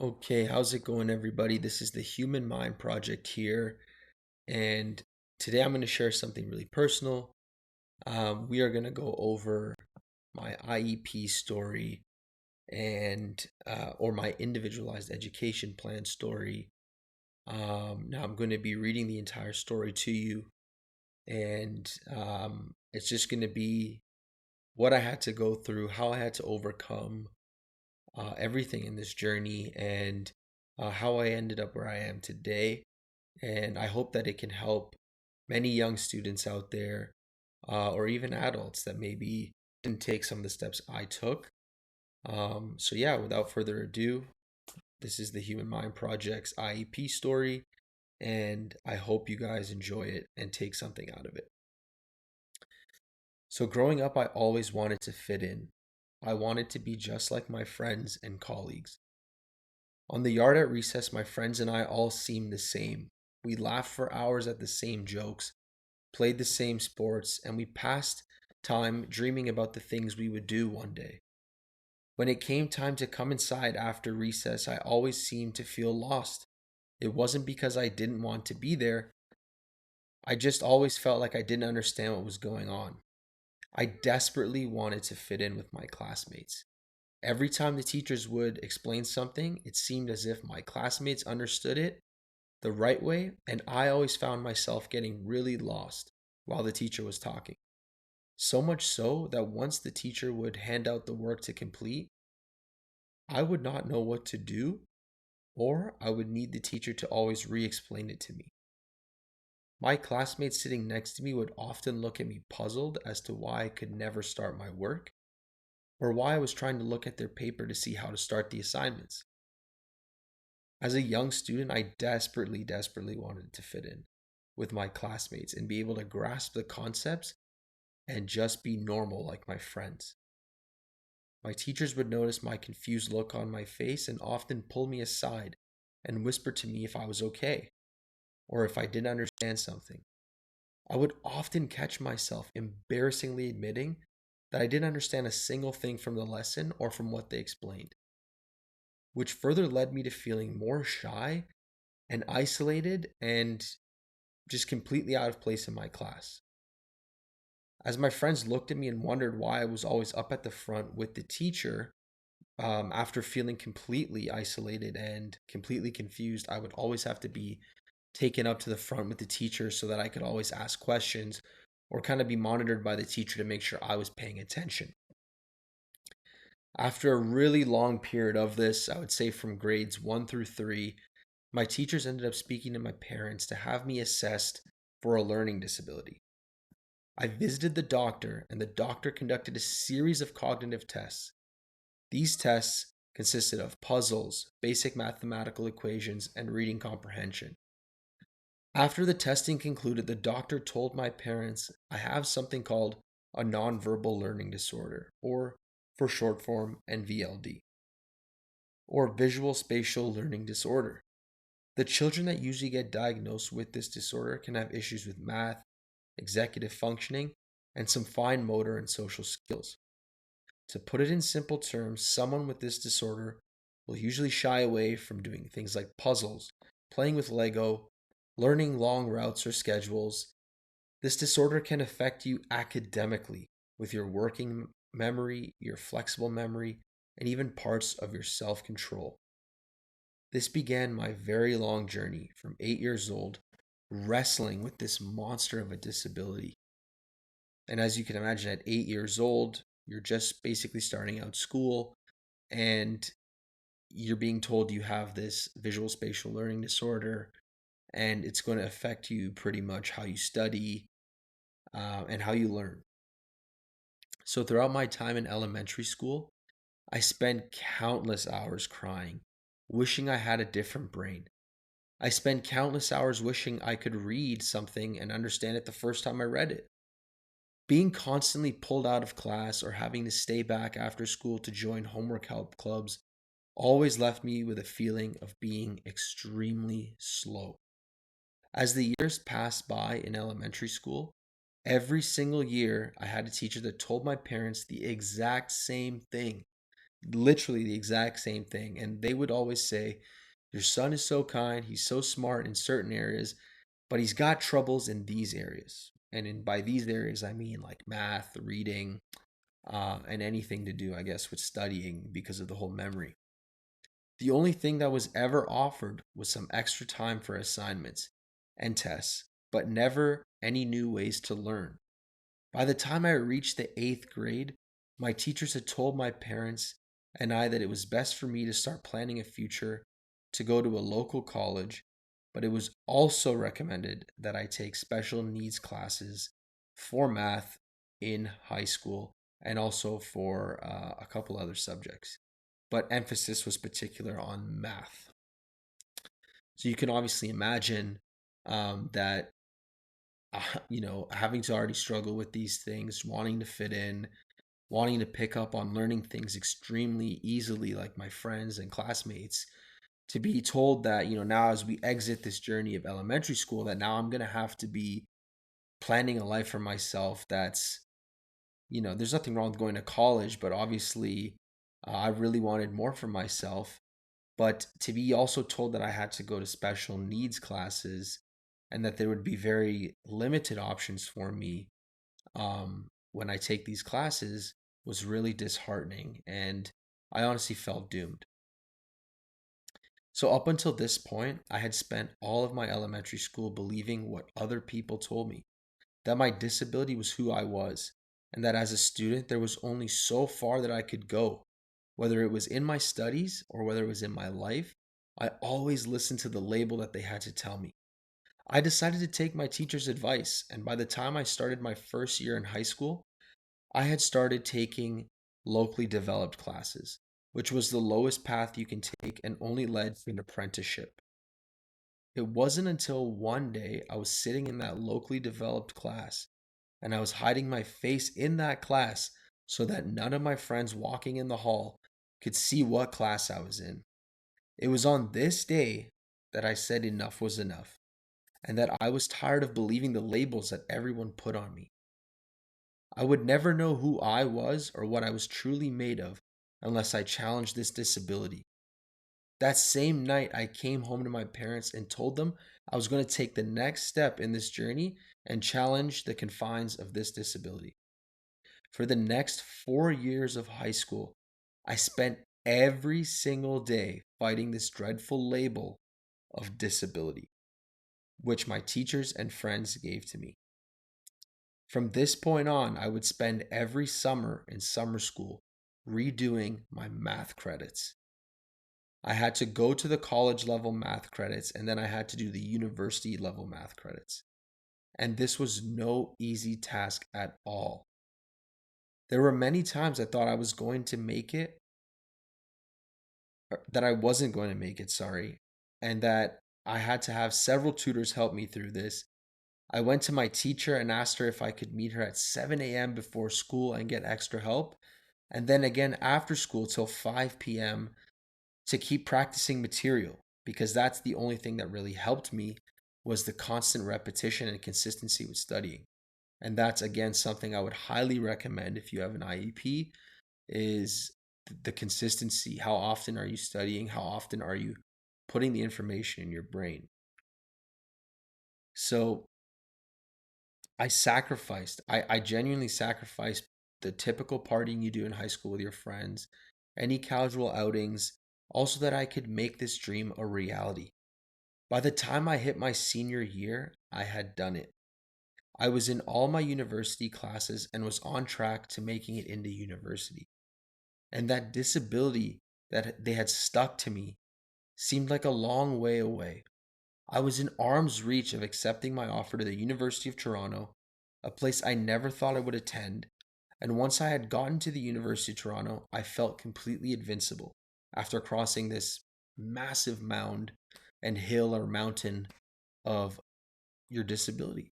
Okay, how's it going, everybody? This is the Human Mind Project here, and today I'm going to share something really personal. We are going to go over my IEP story or my individualized education plan story. Now I'm going to be reading the entire story to you, and it's just going to be what I had to go through, how I had to overcome everything in this journey, and how I ended up where I am today. And I hope that it can help many young students out there, or even adults that maybe didn't take some of the steps I took. Yeah, without further ado, this is the Human Mind Project's IEP story, and I hope you guys enjoy it and take something out of it. So, growing up, I always wanted to fit in. I wanted to be just like my friends and colleagues. On the yard at recess, my friends and I all seemed the same. We laughed for hours at the same jokes, played the same sports, and we passed time dreaming about the things we would do one day. When it came time to come inside after recess, I always seemed to feel lost. It wasn't because I didn't want to be there, I just always felt like I didn't understand what was going on. I desperately wanted to fit in with my classmates. Every time the teachers would explain something, it seemed as if my classmates understood it the right way, and I always found myself getting really lost while the teacher was talking. So much so that once the teacher would hand out the work to complete, I would not know what to do, or I would need the teacher to always re explain it to me. My classmates sitting next to me would often look at me puzzled as to why I could never start my work, or why I was trying to look at their paper to see how to start the assignments. As a young student, I desperately wanted to fit in with my classmates and be able to grasp the concepts and just be normal like my friends. My teachers would notice my confused look on my face and often pull me aside and whisper to me if I was okay or if I didn't understand something. I would often catch myself embarrassingly admitting that I didn't understand a single thing from the lesson or from what they explained, which further led me to feeling more shy and isolated and just completely out of place in my class. As my friends looked at me and wondered why I was always up at the front with the teacher, after feeling completely isolated and completely confused, I would always have to be taken up to the front with the teacher so that I could always ask questions or kind of be monitored by the teacher to make sure I was paying attention. After a really long period of this, I would say from grades 1 through 3, my teachers ended up speaking to my parents to have me assessed for a learning disability. I visited the doctor, and the doctor conducted a series of cognitive tests. These tests consisted of puzzles, basic mathematical equations, and reading comprehension. After the testing concluded, the doctor told my parents I have something called a nonverbal learning disorder, or for short form, NVLD, or visual spatial learning disorder. The children that usually get diagnosed with this disorder can have issues with math, executive functioning, and some fine motor and social skills. To put it in simple terms, someone with this disorder will usually shy away from doing things like puzzles, playing with Lego, learning long routes or schedules. This disorder can affect you academically with your working memory, your flexible memory, and even parts of your self control. This began my very long journey from 8 years old, wrestling with this monster of a disability. And as you can imagine, at 8 years old, you're just basically starting out school and you're being told you have this visual spatial learning disorder and it's going to affect you pretty much how you study and how you learn. So, throughout my time in elementary school, I spent countless hours crying, wishing I had a different brain. I spent countless hours wishing I could read something and understand it the first time I read it. Being constantly pulled out of class or having to stay back after school to join homework help clubs always left me with a feeling of being extremely slow. As the years passed by in elementary school, every single year I had a teacher that told my parents the exact same thing. literally the exact same thing. And they would always say, your son is so kind, he's so smart in certain areas, but he's got troubles in these areas. And by these areas, I mean like math, reading, and anything to do, I guess, with studying because of the whole memory. The only thing that was ever offered was some extra time for assignments and tests, but never any new ways to learn. By the time I reached the eighth grade, my teachers had told my parents and I that it was best for me to start planning a future to go to a local college, but it was also recommended that I take special needs classes for math in high school and also for a couple other subjects. But emphasis was particular on math. So you can obviously imagine that having to already struggle with these things, wanting to fit in, wanting to pick up on learning things extremely easily, like my friends and classmates, to be told that, now as we exit this journey of elementary school, that now I'm going to have to be planning a life for myself that's, there's nothing wrong with going to college, but obviously I really wanted more for myself. But to be also told that I had to go to special needs classes and that there would be very limited options for me when I take these classes was really disheartening. And I honestly felt doomed. So, up until this point, I had spent all of my elementary school believing what other people told me, that my disability was who I was, and that as a student, there was only so far that I could go. Whether it was in my studies or whether it was in my life, I always listened to the label that they had to tell me. I decided to take my teacher's advice, and by the time I started my first year in high school, I had started taking locally developed classes, which was the lowest path you can take and only led to an apprenticeship. It wasn't until one day I was sitting in that locally developed class and I was hiding my face in that class so that none of my friends walking in the hall could see what class I was in. It was on this day that I said enough was enough and that I was tired of believing the labels that everyone put on me. I would never know who I was or what I was truly made of unless I challenged this disability. That same night, I came home to my parents and told them I was going to take the next step in this journey and challenge the confines of this disability. For the next 4 years of high school, I spent every single day fighting this dreadful label of disability, which my teachers and friends gave to me. From this point on, I would spend every summer in summer school redoing my math credits. I had to go to the college level math credits and then I had to do the university level math credits. And this was no easy task at all. There were many times I thought I was going to make it, that I wasn't going to make it, sorry, and that I had to have several tutors help me through this. I went to my teacher and asked her if I could meet her at 7 a.m. before school and get extra help, and then again after school till 5 p.m. to keep practicing material because that's the only thing that really helped me was the constant repetition and consistency with studying. And that's again something I would highly recommend if you have an IEP is the consistency. How often are you studying? How often are you putting the information in your brain? So I genuinely sacrificed the typical partying you do in high school with your friends, any casual outings, also that I could make this dream a reality. By the time I hit my senior year, I had done it. I was in all my university classes and was on track to making it into university. And that disability that they had stuck to me seemed like a long way away. I was in arm's reach of accepting my offer to the University of Toronto, a place I never thought I would attend. And once I had gotten to the University of Toronto, I felt completely invincible after crossing this massive mound and hill or mountain of your disability.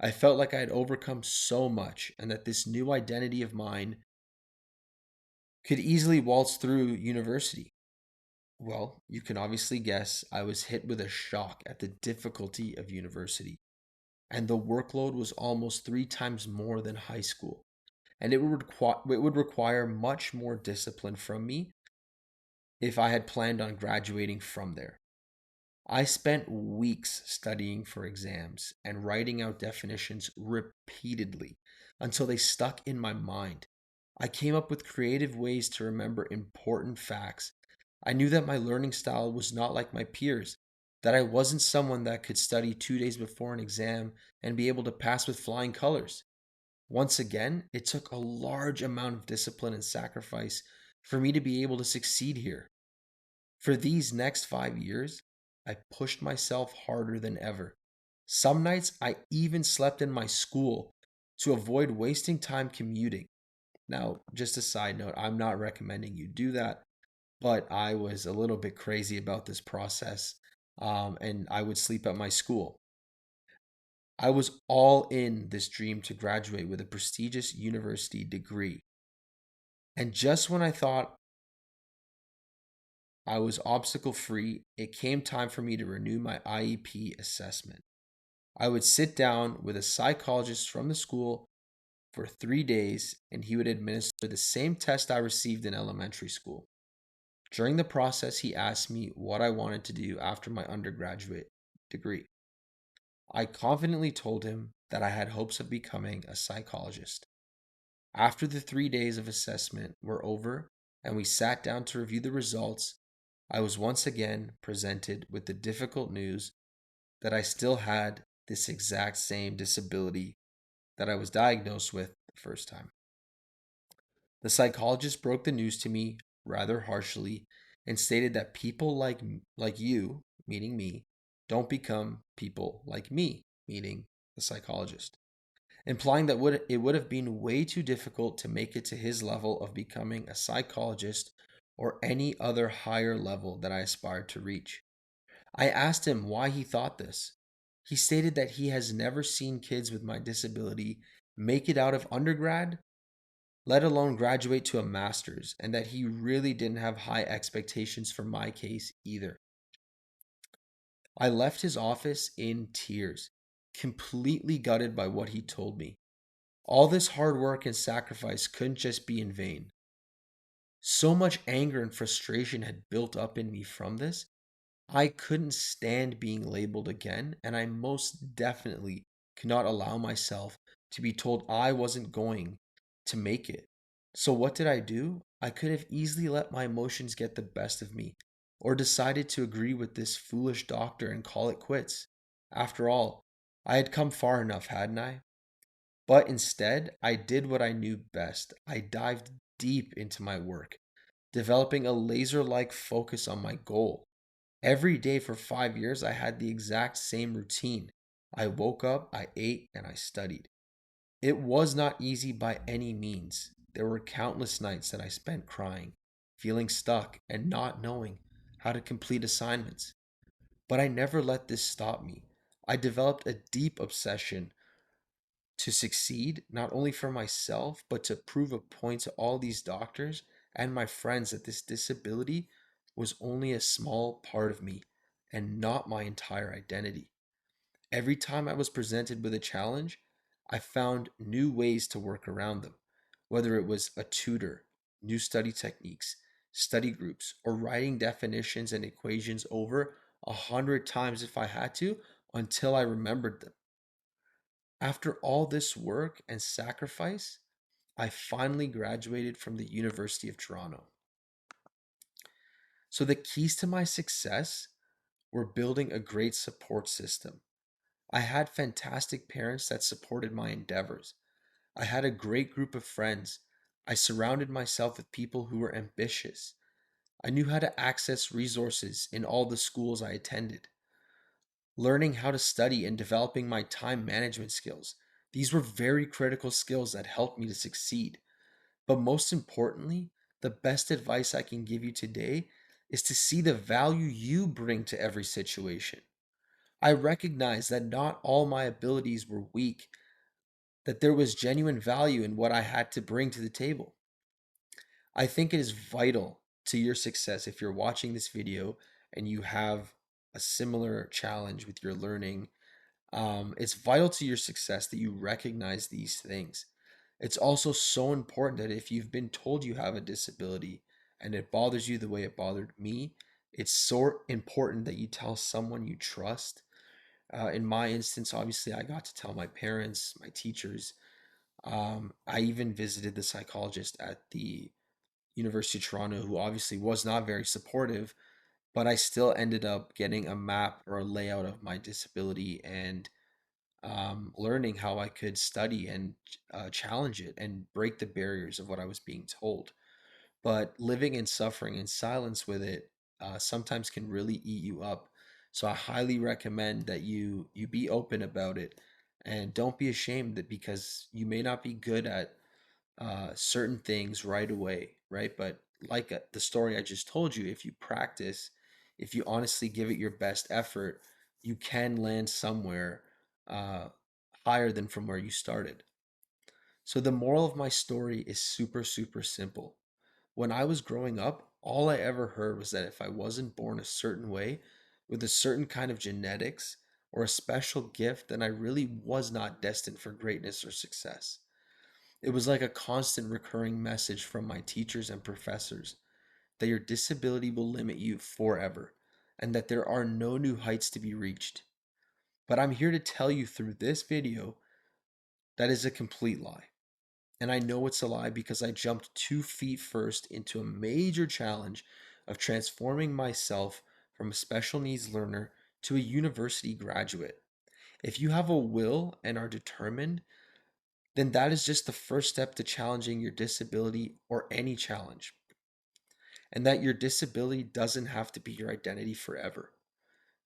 I felt like I had overcome so much and that this new identity of mine could easily waltz through university. Well, you can obviously guess I was hit with a shock at the difficulty of university, and the workload was almost 3 times more than high school. and it would require much more discipline from me if I had planned on graduating from there. I spent weeks studying for exams and writing out definitions repeatedly until they stuck in my mind. I came up with creative ways to remember important facts. I knew that my learning style was not like my peers, that I wasn't someone that could study 2 days before an exam and be able to pass with flying colors. Once again, it took a large amount of discipline and sacrifice for me to be able to succeed here. For these next 5 years, I pushed myself harder than ever. Some nights I even slept in my school to avoid wasting time commuting. Now, just a side note, I'm not recommending you do that, but I was a little bit crazy about this process, and I would sleep at my school. I was all in this dream to graduate with a prestigious university degree. And just when I thought I was obstacle free, it came time for me to renew my IEP assessment. I would sit down with a psychologist from the school for 3 days, and he would administer the same test I received in elementary school. During the process, he asked me what I wanted to do after my undergraduate degree. I confidently told him that I had hopes of becoming a psychologist. After the 3 days of assessment were over and we sat down to review the results, I was once again presented with the difficult news that I still had this exact same disability that I was diagnosed with the first time. The psychologist broke the news to me rather harshly and stated that people like you, meaning me, don't become people like me, meaning the psychologist, implying that it would have been way too difficult to make it to his level of becoming a psychologist or any other higher level that I aspired to reach. I asked him why he thought this. He stated that he has never seen kids with my disability make it out of undergrad, let alone graduate to a master's, and that he really didn't have high expectations for my case either. I left his office in tears, completely gutted by what he told me. All this hard work and sacrifice couldn't just be in vain. So much anger and frustration had built up in me from this. I couldn't stand being labeled again, and I most definitely could not allow myself to be told I wasn't going to make it. So, what did I do? I could have easily let my emotions get the best of me, or decided to agree with this foolish doctor and call it quits. After all, I had come far enough, hadn't I? But instead, I did what I knew best. I dived deep into my work, developing a laser like focus on my goal. Every day for 5 years, I had the exact same routine. I woke up, I ate, and I studied. It was not easy by any means. There were countless nights that I spent crying, feeling stuck, and not knowing how to complete assignments. But I never let this stop me. I developed a deep obsession to succeed, not only for myself, but to prove a point to all these doctors and my friends that this disability was only a small part of me and not my entire identity. Every time I was presented with a challenge, I found new ways to work around them, whether it was a tutor, new study techniques, study groups, or writing definitions and equations over 100 times if I had to until I remembered them. After all this work and sacrifice, I finally graduated from the University of Toronto. So, the keys to my success were building a great support system. I had fantastic parents that supported my endeavors. I had a great group of friends. I surrounded myself with people who were ambitious. I knew how to access resources in all the schools I attended. Learning how to study and developing my time management skills. These were very critical skills that helped me to succeed. But most importantly, the best advice I can give you today is to see the value you bring to every situation. I recognize that not all my abilities were weak, that there was genuine value in what I had to bring to the table. I think it is vital to your success if you're watching this video and you have a similar challenge with your learning. It's vital to your success that you recognize these things. It's also so important that if you've been told you have a disability and it bothers you the way it bothered me, it's so important that you tell someone you trust. In my instance, obviously, I got to tell my parents, my teachers. I even visited the psychologist at the University of Toronto, who obviously was not very supportive, but I still ended up getting a map or a layout of my disability and learning how I could study and challenge it and break the barriers of what I was being told. But living and suffering in silence with it sometimes can really eat you up. So I highly recommend that you be open about it and don't be ashamed that because you may not be good at certain things right away, right? But like the story I just told you, if you practice, if you honestly give it your best effort, you can land somewhere uh, higher than from where you started. So the moral of my story is super, super simple. When I was growing up, all I ever heard was that if I wasn't born a certain way, with a certain kind of genetics or a special gift, then I really was not destined for greatness or success. It was like a constant recurring message from my teachers and professors that your disability will limit you forever and that there are no new heights to be reached. But I'm here to tell you through this video that is a complete lie. And I know it's a lie because I jumped 2 feet first into a major challenge of transforming myself from a special needs learner to a university graduate. If you have a will and are determined, then that is just the first step to challenging your disability or any challenge. And that your disability doesn't have to be your identity forever.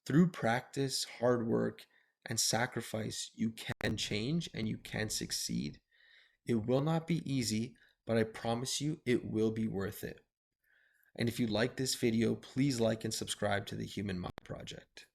Through practice, hard work, and sacrifice, you can change and you can succeed. It will not be easy, but I promise you it will be worth it. And if you like this video, please like and subscribe to the Human Mind Project.